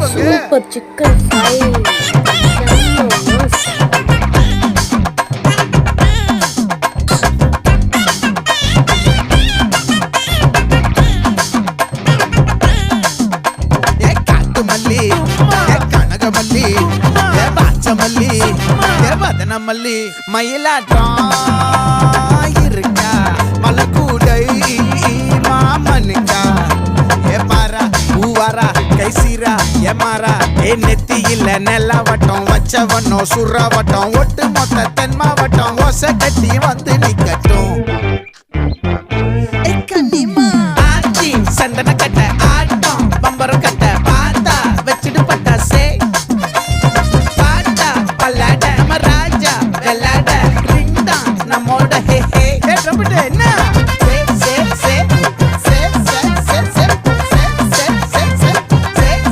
Super chicken fry Kanagamalli பாச்சமல்லி மதனமல்லி மயிலாட்டம் இருக்கா மலக்கூடை மாமனுக்கா பாரா பூவாரா கைசீரா ஏமாறா நெத்தி இல்ல நெல்லவட்டம் வச்சவட்டம் சுறவட்டம் ஒட்டு மொத்த தென் மாவட்டம் ஒச கட்டி வந்து நிக்கட்டும்.